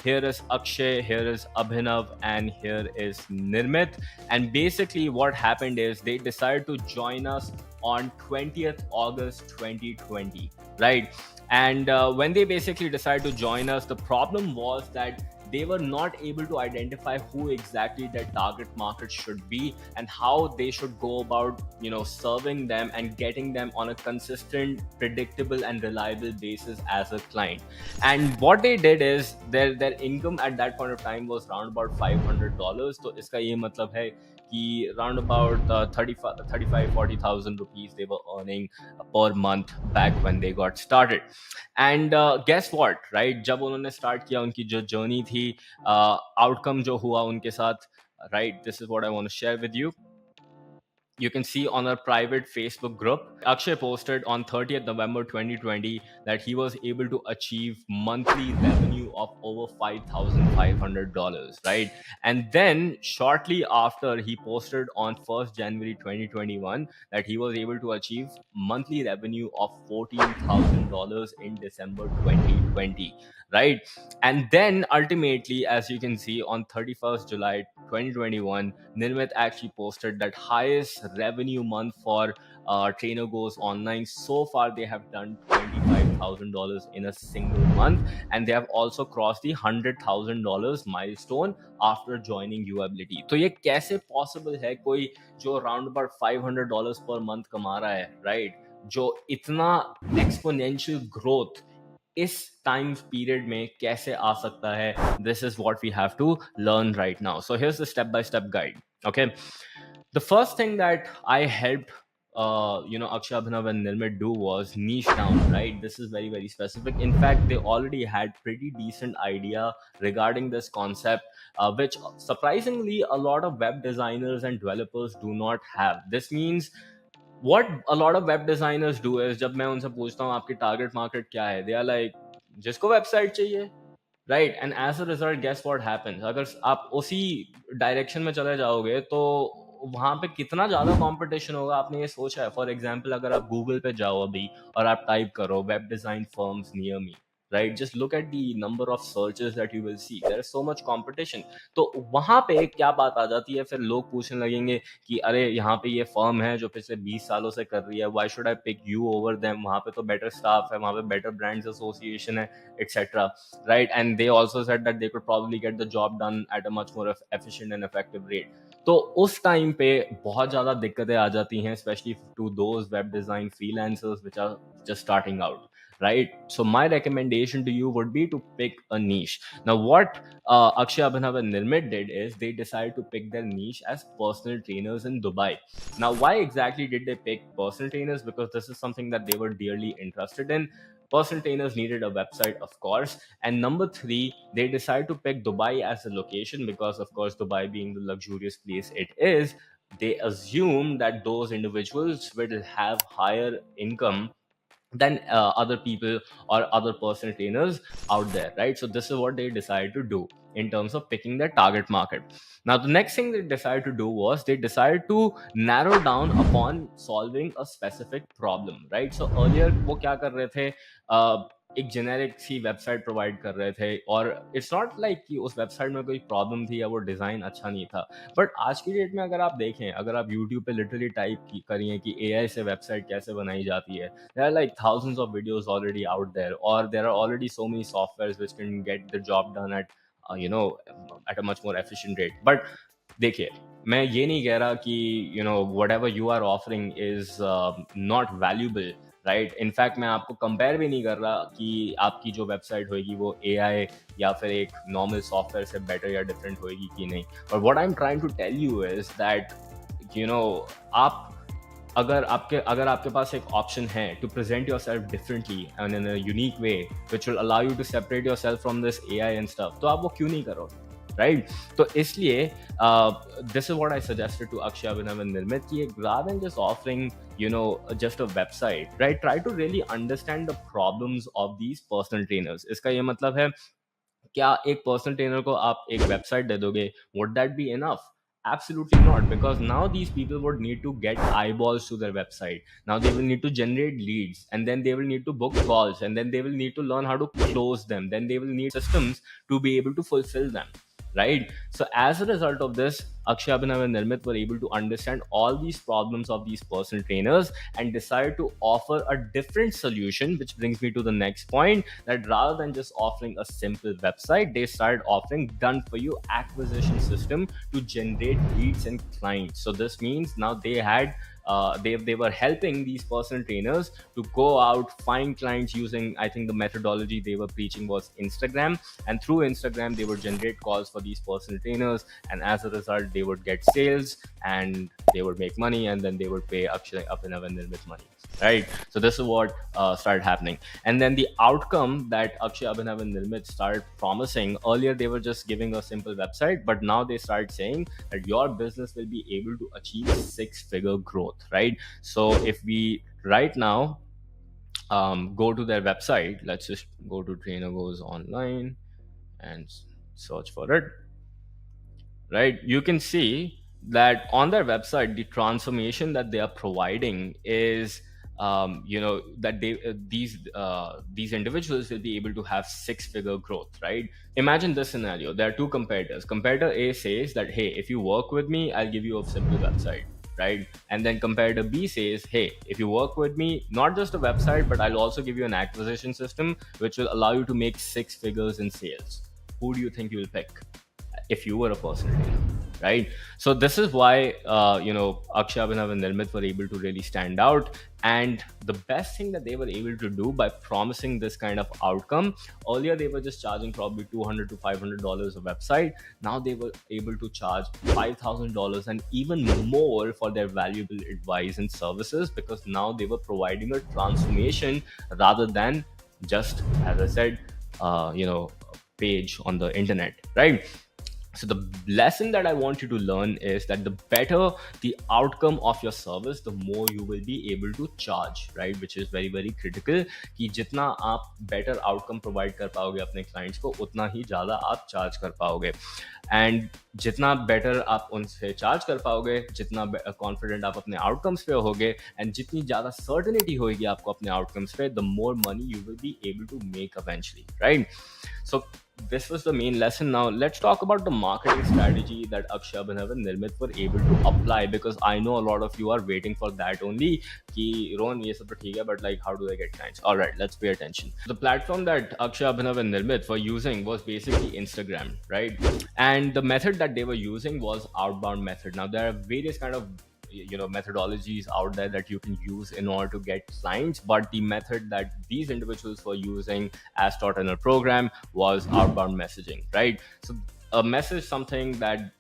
Here is Akshay, here is Abhinav, and here is Nirmit. And basically, what happened is they decided to join us on 20th August 2020, right? And when they basically decided to join us, the problem was that they were not able to identify who exactly their target market should be and how they should go about serving them and getting them on a consistent, predictable and reliable basis as a client. And what they did is their income at that point of time was around about $500. So iska ye matlab hai कि round about 35 40,000 rupees they were earning per month back when they got started. And guess what, right? जब उन्होंने start किया उनकी जो journey थी, outcome जो हुआ उनके साथ, right? This is what I want to share with you. You can see on our private Facebook group, Akshay posted on 30th November 2020 that he was able to achieve monthly revenue of over $5,500, right? And then shortly after, he posted on 1st January 2021 that he was able to achieve monthly revenue of $14,000 in December 2020, right? And then ultimately, as you can see, on 31st July 2021, Nirmit actually posted that highest revenue month for Trainer Goes Online. So far, they have done $25,000 in a single month, and they have also crossed the $100,000 milestone after joining UAbility. तो ये कैसे possible है कोई जो around about $500 per month कमा रहा है, right? जो इतना exponential growth इस टाइम पीरियड में कैसे आ सकता है, this is what we have to learn right now. So here's the step by step guide. Okay, the first thing that I helped Akshay, Abhinav and Nirmit do was niche down, right? This is very, very specific. In fact, they already had pretty decent idea regarding this concept, which surprisingly a lot of web designers and developers do not have. This means what a lot of web designers do is, जब मैं उनसे पूछता हूँ आपकी target market क्या है, they are like जिसको website चाहिए, right? And as a result guess what happens, अगर आप उसी डायरेक्शन में चले जाओगे तो वहां पे कितना ज्यादा कंपटीशन होगा, आपने ये सोचा है? फॉर एग्जांपल, अगर आप गूगल पे जाओ अभी और आप टाइप करो web design firms near me, right, just look at the number of searches that you will see, there is so much competition. तो वहां पे क्या बात आ जाती है, फिर लोग पूछने लगेंगे कि अरे यहाँ पे ये फर्म है जो पिछले 20 सालों से कर रही है, why should I pick you over them? वहां पे तो बेटर स्टाफ है, वहां पे बेटर ब्रांड्स एसोसिएशन है, etc, right? And they also said that they could probably get the job done at a much more efficient and effective rate. तो उस time पे बहुत ज़्यादा दिक्कतें आ जाती हैं, especially to those web design freelancers which are just starting out, right? So my recommendation to you would be to pick a niche. Now what Akshay, Abhinav and Nirmit did is they decided to pick their niche as personal trainers in Dubai. Now why exactly did they pick personal trainers? Because this is something that they were dearly interested in. Personal trainers needed a website, of course. And number three, they decided to pick Dubai as a location because, of course, Dubai being the luxurious place it is, they assume that those individuals will have higher income than other people or other personal trainers out there, right? So this is what they decided to do in terms of picking their target market. Now the next thing they decided to do was they decided to narrow down upon solving a specific problem, right? So earlier वो क्या कर रहे थे, एक generic सी website provide कर रहे थे, और इट्स नॉट लाइक कि उस वेबसाइट में कोई प्रॉब्लम थी या वो डिज़ाइन अच्छा नहीं था. बट आज की डेट में अगर आप देखें, अगर आप यूट्यूब पे लिटरली टाइप करिए कि एआई से वेबसाइट कैसे बनाई जाती है, there are like thousands of videos already out there, or there are already so many softwares which can get the job done at at a much more efficient rate. But देखिए, मैं ये नहीं कह रहा कि whatever you are offering is not valuable, right? In fact मैं आपको compare भी नहीं कर रहा कि आपकी जो वेबसाइट होगी वो एआई या फिर एक नॉर्मल सॉफ्टवेयर से बेटर या डिफरेंट होगी कि नहीं. और what I am trying to tell you is that आप अगर आपके पास एक ऑप्शन है to present yourself differently and in a unique way which will allow you to separate yourself from this AI and stuff, तो आप वो क्यों नहीं करोगे, राइट? तो इसलिए this is what I suggested to Akshay, Abhinav and Nirmit कि rather than just offering just a website, right, try to really understand the problems of these personal trainers. इसका ये मतलब है, क्या एक पर्सनल ट्रेनर को आप एक वेबसाइट दे दोगे, would that be enough? Absolutely not, because now these people would need to get eyeballs to their website. Now they will need to generate leads, and then they will need to book calls, and then they will need to learn how to close them. Then they will need systems to be able to fulfill them, right? So as a result of this, Akshay, Abhinav, and Nirmit were able to understand all these problems of these personal trainers and decided to offer a different solution, which brings me to the next point, that rather than just offering a simple website, they started offering done for you acquisition system to generate leads and clients. So this means now they had they were helping these personal trainers to go out, find clients using, I think the methodology they were preaching was Instagram, and through Instagram they would generate calls for these personal trainers, and as a result they would get sales and they would make money, and then they would pay Akshay, Abhinav, and Nirmit money, right? So this is what started happening. And then the outcome that Akshay, Abhinav, and Nirmit started promising, earlier they were just giving a simple website, but now they started saying that your business will be able to achieve six-figure growth, right? So if we right now go to their website, let's just go to Trainer Goes Online and search for it, right? You can see that on their website, the transformation that they are providing is, that these individuals will be able to have six-figure growth, right? Imagine this scenario: there are two competitors. Competitor A says that, hey, if you work with me, I'll give you a simple website, right? And then competitor B says, hey, if you work with me, not just a website, but I'll also give you an acquisition system which will allow you to make six figures in sales. Who do you think you'll pick if you were a personal trainer, right? So this is why Akshay, Abhinav, and Nirmit were able to really stand out. And the best thing that they were able to do by promising this kind of outcome, earlier they were just charging probably $200 to $500 a website. Now they were able to charge $5,000 and even more for their valuable advice and services, because now they were providing a transformation rather than just, as I said, page on the internet, right? So the lesson that I want you to learn is that the better the outcome of your service, the more you will be able to charge, right? Which is very very critical, कि जितना आप better outcome provide कर पाओगे अपने clients को, उतना ही ज़्यादा आप charge कर पाओगे. And जितना better आप उनसे charge कर पाओगे, जितना confident आप अपने outcomes पे होगे, and जितनी ज़्यादा certainty होगी आपको अपने outcomes पे, the more money you will be able to make eventually, right? So this was the main lesson. Now let's talk about the marketing strategy that Akshay, Abhinav, and Nirmit were able to apply, because I know a lot of you are waiting for that only. Ki Rohan, ye sab to theek hai, but like, how do I get clients? All right, let's pay attention. The platform that Akshay, Abhinav, and Nirmit were using was basically Instagram, right? And the method that they were using was outbound method. Now there are various kind of methodologies out there that you can use in order to get clients, but the method that these individuals were using as taught in a program was outbound messaging, right? So a message, something that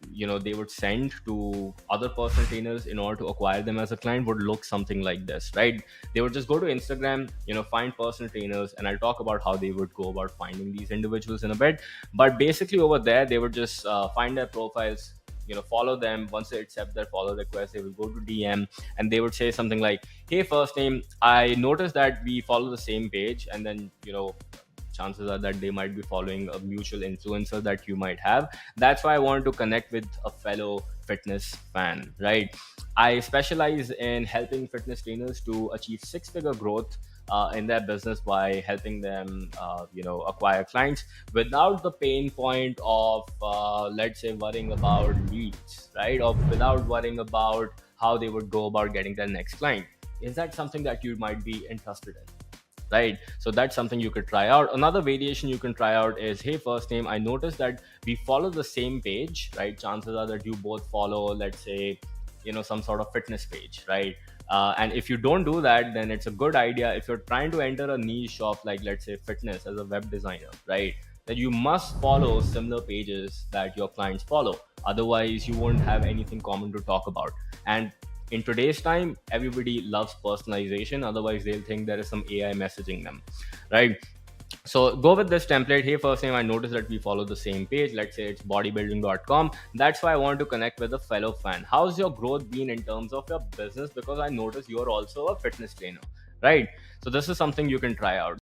they would send to other personal trainers in order to acquire them as a client, would look something like this, right? They would just go to Instagram, find personal trainers, and I'll talk about how they would go about finding these individuals in a bit. But basically over there, they would just find their profiles, follow them. Once they accept their follow request, they will go to DM, and they would say something like, hey, first name, I noticed that we follow the same page. And then chances are that they might be following a mutual influencer that you might have. That's why I wanted to connect with a fellow fitness fan, right? I specialize in helping fitness trainers to achieve six-figure growth in their business by helping them, acquire clients without the pain point of, let's say, worrying about leads, right? Or without worrying about how they would go about getting their next client. Is that something that you might be interested in? Right? So that's something you could try out. Another variation you can try out is, hey, first name, I noticed that we follow the same page, right? Chances are that you both follow, let's say, some sort of fitness page, right? And if you don't do that, then it's a good idea, if you're trying to enter a niche of, like, let's say, fitness as a web designer, right, that you must follow similar pages that your clients follow. Otherwise you won't have anything common to talk about. And in today's time, everybody loves personalization, otherwise they'll think there is some AI messaging them, right? So go with this template. Hey, first name, I noticed that we follow the same page. Let's say it's bodybuilding.com. That's why I want to connect with a fellow fan. How's your growth been in terms of your business? Because I noticed you're also a fitness trainer, right? So this is something you can try out.